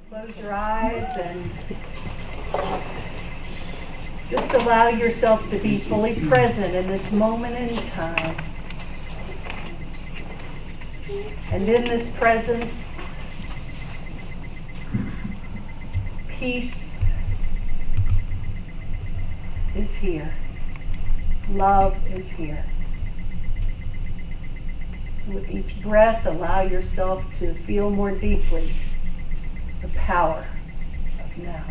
Close your eyes and just allow yourself to be fully present in this moment in time. And in this presence, peace is here. Love is here. With each breath, allow yourself to feel more deeply the power of now.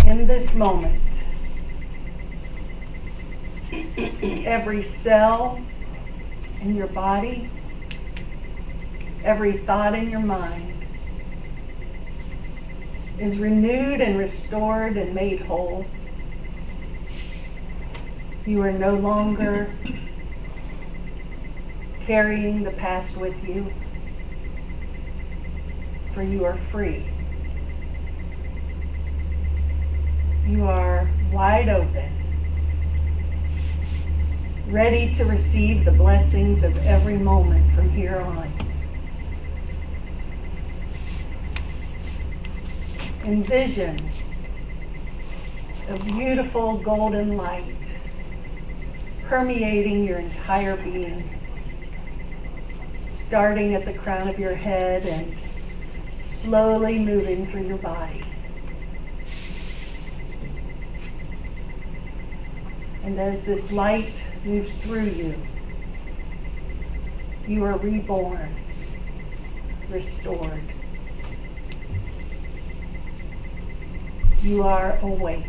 In this moment, every cell in your body, every thought in your mind is renewed and restored and made whole. You are no longer carrying the past with you, for you are free. You are wide open, ready to receive the blessings of every moment from here on. Envision a beautiful golden light permeating your entire being, starting at the crown of your head and slowly moving through your body. And as this light moves through you, you are reborn, restored. You are awake.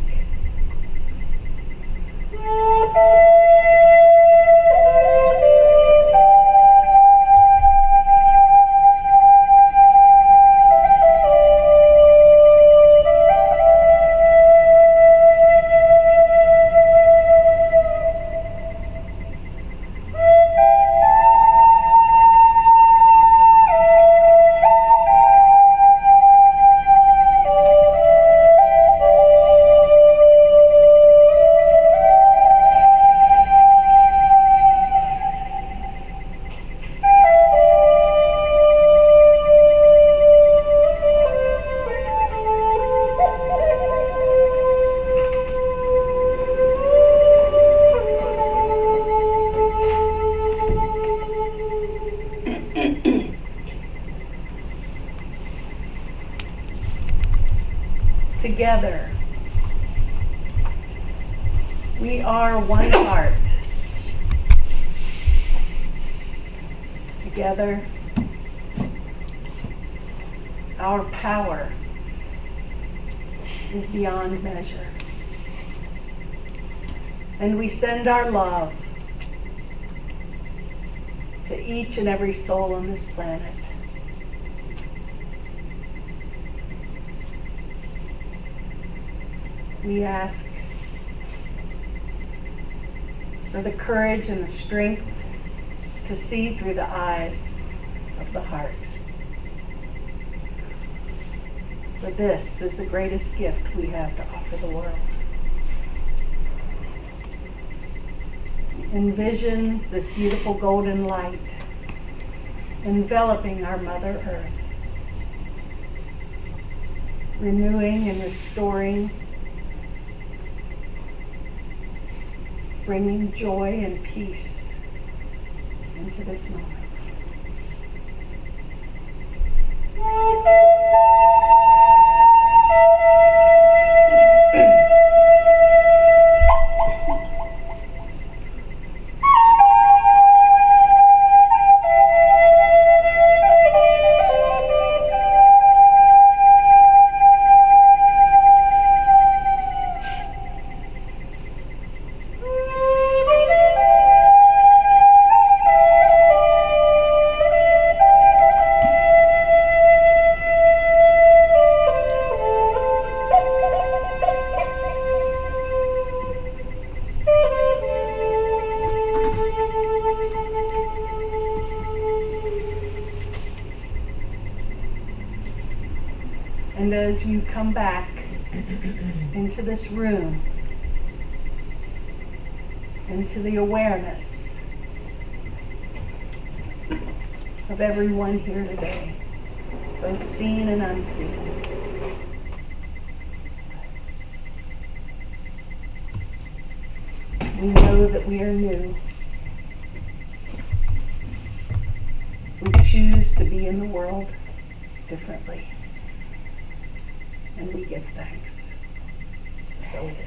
Together, we are one heart. Together, our power is beyond measure. And we send our love to each and every soul on this planet. We ask for the courage and the strength to see through the eyes of the heart. For this is the greatest gift we have to offer the world. Envision this beautiful golden light enveloping our Mother Earth, renewing and restoring bringing joy and peace into this moment. And as you come back into this room, into the awareness of everyone here today, both seen and unseen, we know that we are new. We choose to be in the world differently. And we give thanks. So it is.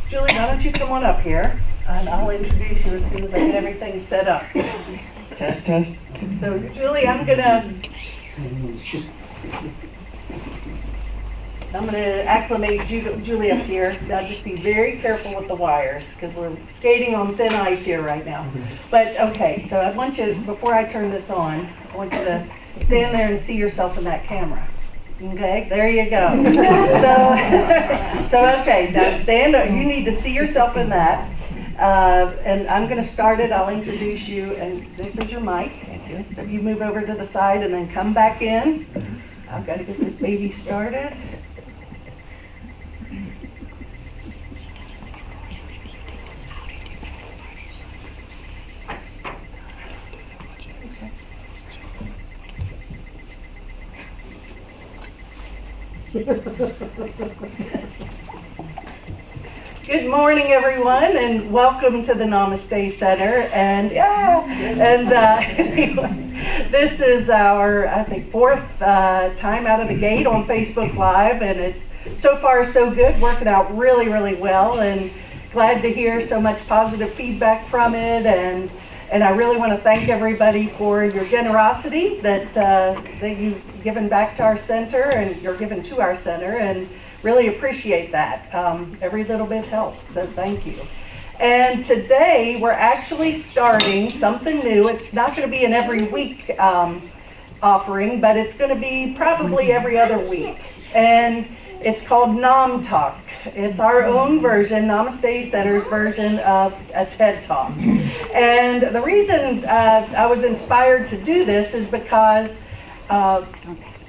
Julie, why don't you come on up here, and I'll introduce you as soon as I get everything set up. Test, test. So, Julie, I'm gonna acclimate Julie up here. Now, just be very careful with the wires, because we're skating on thin ice here right now. But, okay, so I want you, before I turn this on, I want you to stand there and see yourself in that camera. Okay, there you go. So okay, now stand up. You need to see yourself in that. And I'm going to start it. I'll introduce you, and this is your mic. So if you move over to the side and then come back in. I've got to get this baby started. Good morning, everyone, and welcome to the Namaste Center. And anyway, this is our, I think, fourth time out of the gate on Facebook Live, and it's so far so good, working out really, really well, and glad to hear so much positive feedback from it. And I really want to thank everybody for your generosity that you've given back to our center, and you're given to our center, and really appreciate that. Every little bit helps, so thank you. And today we're actually starting something new. It's not going to be an every week offering, but it's going to be probably every other week. And it's called Nam Talk. It's our own version, Namaste Center's version of a TED Talk. And the reason I was inspired to do this is because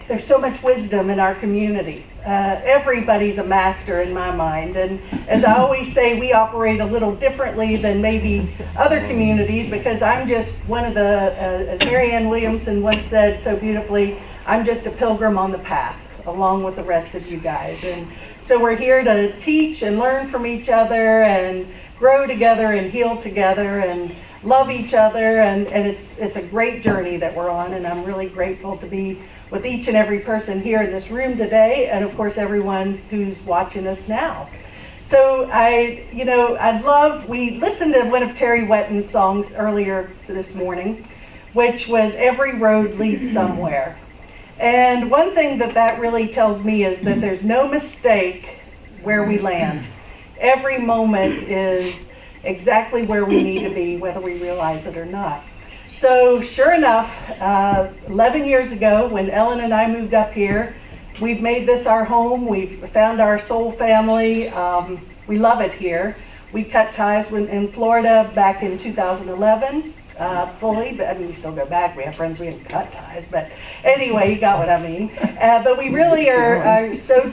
there's so much wisdom in our community. Everybody's a master in my mind. And as I always say, we operate a little differently than maybe other communities, because I'm just one of the, as Marianne Williamson once said so beautifully, I'm just a pilgrim on the path, along with the rest of you guys. And so we're here to teach and learn from each other and grow together and heal together and love each other, and it's a great journey that we're on, and I'm really grateful to be with each and every person here in this room today, and of course everyone who's watching us now. So we listened to one of Terry Wetton's songs earlier this morning, which was "Every Road Leads Somewhere." And one thing that really tells me is that there's no mistake where we land. Every moment is exactly where we need to be, whether we realize it or not. So sure enough, 11 years ago, when Ellen and I moved up here, we've made this our home. We've found our soul family. We love it here. We cut ties in Florida back in 2011. Fully, but I mean, we still go back. We have friends we haven't cut ties, but anyway, you got what I mean. But we really are so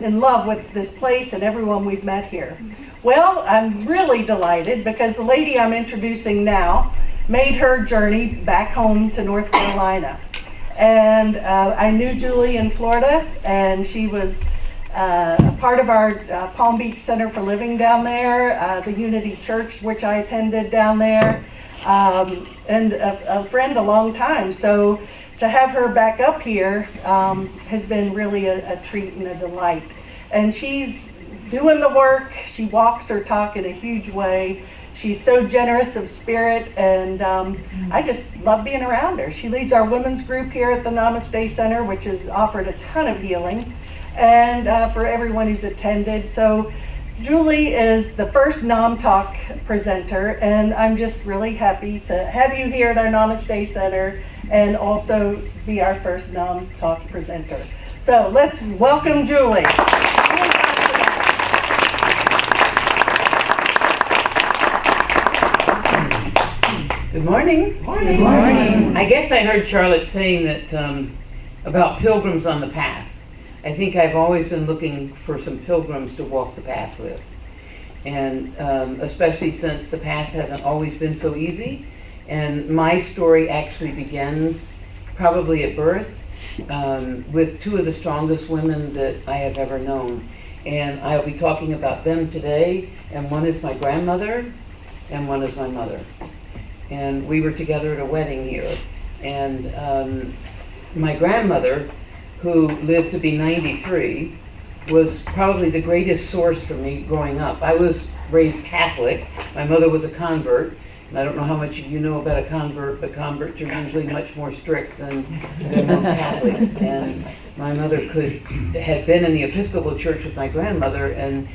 in love with this place and everyone we've met here. Well, I'm really delighted because the lady I'm introducing now made her journey back home to North Carolina. And I knew Julie in Florida, and she was a part of our Palm Beach Center for Living down there, the Unity Church, which I attended down there. And a friend a long time. So to have her back up here has been really a treat and a delight. And she's doing the work. She walks her talk in a huge way. She's so generous of spirit, and I just love being around her. She leads our women's group here at the Namaste Center, which has offered a ton of healing, and for everyone who's attended. So Julie is the first Nam Talk presenter, and I'm just really happy to have you here at our Namaste Center and also be our first Nam Talk presenter. So let's welcome Julie. Good morning. Good morning. I guess I heard Charlotte saying that about pilgrims on the path. I think I've always been looking for some pilgrims to walk the path with. And especially since the path hasn't always been so easy. And my story actually begins probably at birth with two of the strongest women that I have ever known. And I'll be talking about them today. And one is my grandmother and one is my mother. And we were together at a wedding here. And my grandmother, who lived to be 93, was probably the greatest source for me growing up. I was raised Catholic. My mother was a convert. And I don't know how much you know about a convert, but converts are usually much more strict than most Catholics. And my mother had been in the Episcopal Church with my grandmother, and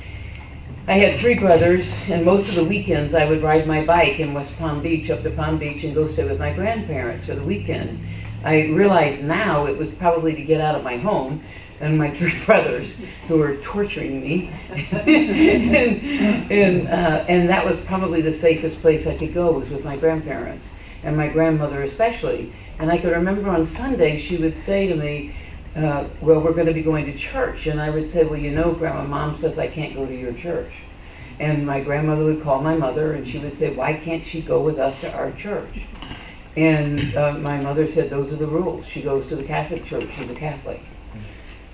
I had three brothers, and most of the weekends I would ride my bike in West Palm Beach, up to Palm Beach, and go stay with my grandparents for the weekend. I realize now it was probably to get out of my home and my three brothers who were torturing me. and that was probably the safest place I could go, was with my grandparents, and my grandmother especially. And I could remember on Sunday she would say to me, well, we're going to be going to church. And I would say, well, you know, Grandma, Mom says I can't go to your church. And my grandmother would call my mother, and she would say, why can't she go with us to our church? And my mother said, those are the rules. She goes to the Catholic church. She's a Catholic.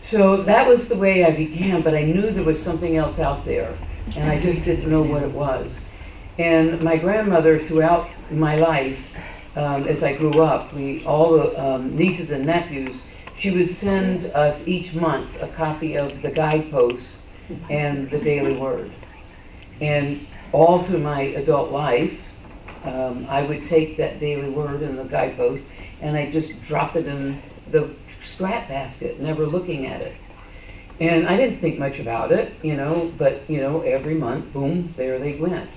So that was the way I began, but I knew there was something else out there, and I just didn't know what it was. And my grandmother, throughout my life, as I grew up, all the nieces and nephews, she would send us each month a copy of the guideposts and the Daily Word. And all through my adult life, I would take that Daily Word and the guidepost, and I just drop it in the scrap basket, never looking at it. And I didn't think much about it, but every month, boom, there they went.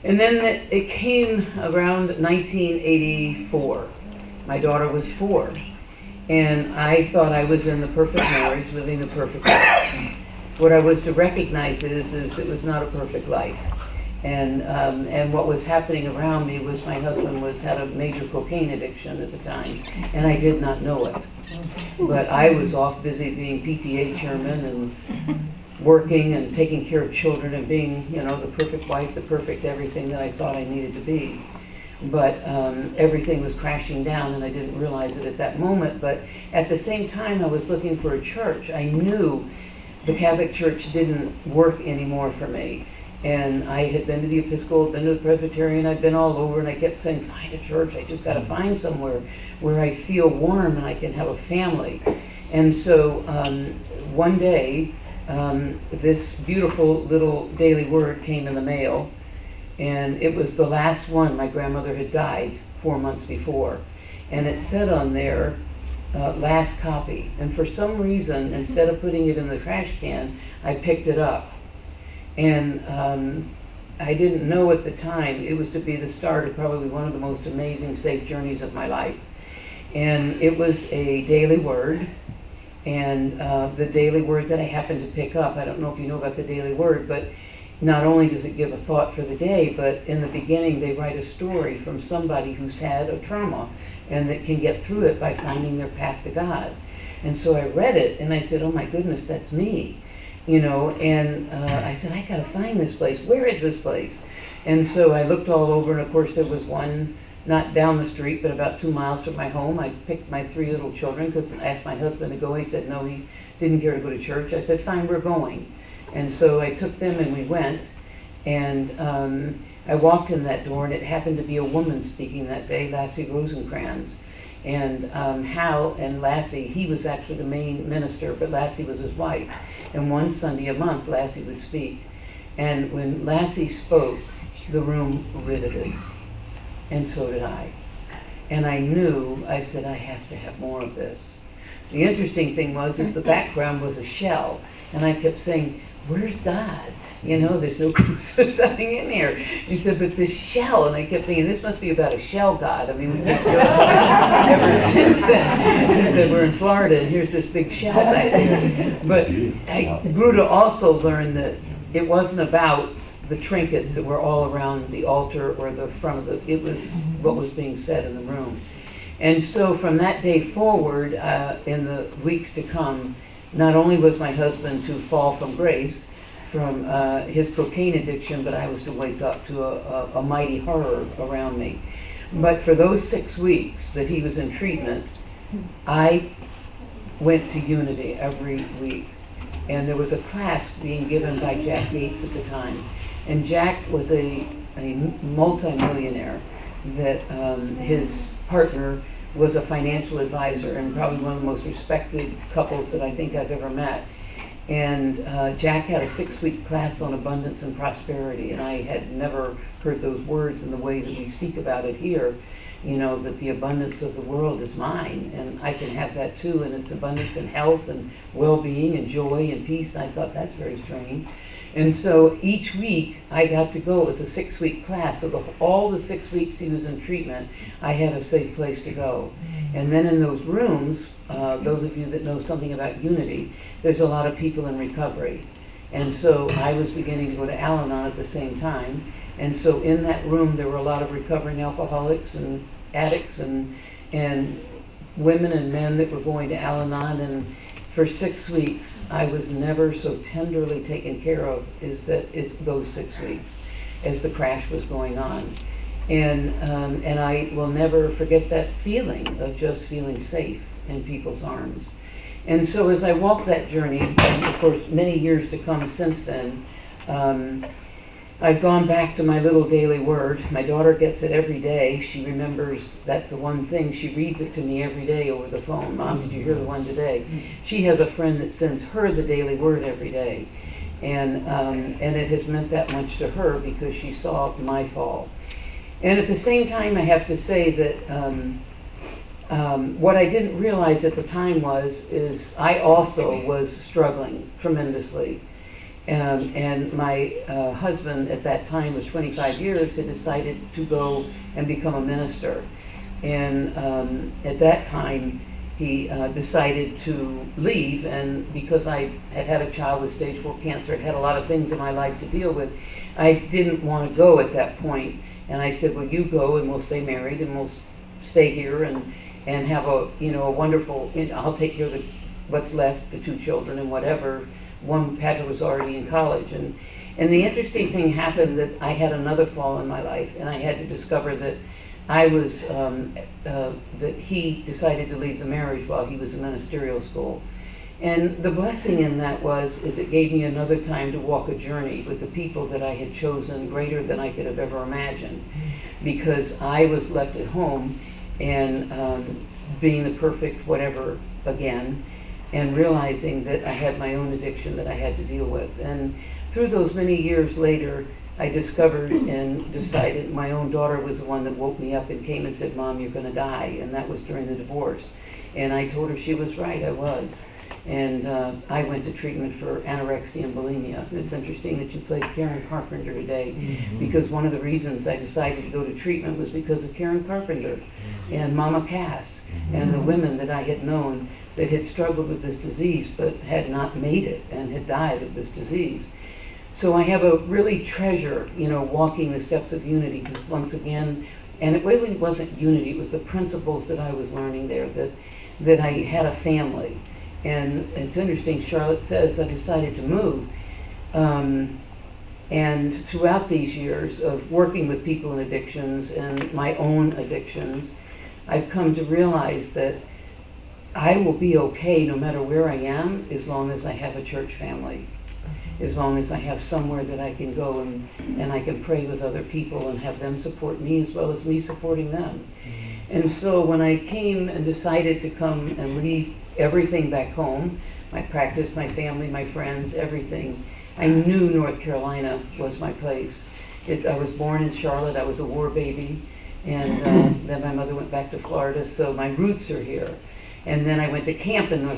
And then it came around 1984. My daughter was 4. And I thought I was in the perfect marriage, living the perfect life. What I was to recognize is it was not a perfect life. And what was happening around me was my husband had a major cocaine addiction at the time, and I did not know it. But I was off busy being PTA chairman and working and taking care of children and being, the perfect wife, the perfect everything that I thought I needed to be. But everything was crashing down, and I didn't realize it at that moment. But at the same time, I was looking for a church. I knew the Catholic Church didn't work anymore for me. And I had been to the Episcopal, been to the Presbyterian, I'd been all over, and I kept saying, find a church, I just gotta find somewhere where I feel warm and I can have a family. And so one day, this beautiful little daily word came in the mail, and it was the last one. My grandmother had died 4 months before, and it said on there, last copy. And for some reason, instead of putting it in the trash can, I picked it up. And I didn't know at the time it was to be the start of probably one of the most amazing safe journeys of my life. And it was a daily word, and the daily word that I happened to pick up, I don't know if you know about the daily word, but not only does it give a thought for the day, but in the beginning they write a story from somebody who's had a trauma and that can get through it by finding their path to God. And so I read it and I said, oh my goodness, that's me. You know, and I said, I gotta find this place. Where is this place? And so I looked all over, and of course there was one not down the street, but about 2 miles from my home. I picked my 3 little children, because I asked my husband to go. He said no, he didn't care to go to church. I said, fine, we're going. And so I took them and we went, and I walked in that door, and it happened to be a woman speaking that day, Lassie Rosencrantz. And Hal and Lassie, he was actually the main minister, but Lassie was his wife. And one Sunday a month, Lassie would speak. And when Lassie spoke, the room riveted. And so did I. And I knew, I said, I have to have more of this. The interesting thing was, is the background was a shell. And I kept saying, where's God? You know, there's no there's nothing in here. He said, but this shell, and I kept thinking, this must be about a shell god. I mean, we've been ever since then. He said, we're in Florida, and here's this big shell back there. But I grew to also learn that it wasn't about the trinkets that were all around the altar or the front of the, it was what was being said in the room. And so from that day forward, in the weeks to come, not only was my husband to fall from grace, from his cocaine addiction, but I was to wake up to a mighty horror around me. But for those 6 weeks that he was in treatment, I went to Unity every week. And there was a class being given by Jack Yates at the time. And Jack was a multi-millionaire that his partner was a financial advisor, and probably one of the most respected couples that I think I've ever met. And Jack had a 6-week class on abundance and prosperity, and I had never heard those words in the way that we speak about it here, you know, that the abundance of the world is mine, and I can have that too, and it's abundance in health and well-being and joy and peace. And I thought, that's very strange. And so each week I got to go. It was a 6-week class. So all the 6 weeks he was in treatment, I had a safe place to go. And then in those rooms, those of you that know something about Unity, there's a lot of people in recovery. And so I was beginning to go to Al-Anon at the same time. And so in that room there were a lot of recovering alcoholics and addicts and women and men that were going to Al-Anon. And for 6 weeks, I was never so tenderly taken care of as those 6 weeks, as the crash was going on. And I will never forget that feeling of just feeling safe in people's arms. And so as I walked that journey, and of course many years to come since then, I've gone back to my little daily word. My daughter gets it every day. She remembers, that's the one thing, she reads it to me every day over the phone. Mom, did you hear the one today? She has a friend that sends her the daily word every day. And it has meant that much to her because she saw my fall. And at the same time, I have to say that what I didn't realize at the time is I also was struggling tremendously. And my husband at that time was 25 years, had decided to go and become a minister. And at that time, he decided to leave, and because I had had a child with stage 4 cancer, I'd had a lot of things in my life to deal with, I didn't want to go at that point. And I said, well, you go and we'll stay married and we'll stay here and have a wonderful, I'll take care of what's left, the 2 children and whatever. One, Patrick was already in college. And the interesting thing happened that I had another fall in my life, and I had to discover that I was, that he decided to leave the marriage while he was in ministerial school. And the blessing in that is it gave me another time to walk a journey with the people that I had chosen greater than I could have ever imagined. Because I was left at home and being the perfect whatever again, and realizing that I had my own addiction that I had to deal with. And through those many years later, I discovered and decided my own daughter was the one that woke me up and came and said, "Mom, you're going to die." And that was during the divorce. And I told her she was right, I was. And I went to treatment for anorexia and bulimia. It's interesting that you played Karen Carpenter today, because one of the reasons I decided to go to treatment was because of Karen Carpenter and Mama Cass and the women that I had known that had struggled with this disease but had not made it and had died of this disease. So I have a really treasure, walking the steps of unity, because once again, and it really wasn't unity, it was the principles that I was learning there, that I had a family. And it's interesting, Charlotte says I decided to move. And throughout these years of working with people in addictions and my own addictions, I've come to realize that I will be okay no matter where I am, as long as I have a church family, as long as I have somewhere that I can go and I can pray with other people and have them support me as well as me supporting them. And so when I came and decided to come and leave everything back home, my practice, my family, my friends, everything, I knew North Carolina was my place. I was born in Charlotte, I was a war baby, and then my mother went back to Florida, so my roots are here. And then I went to camp in North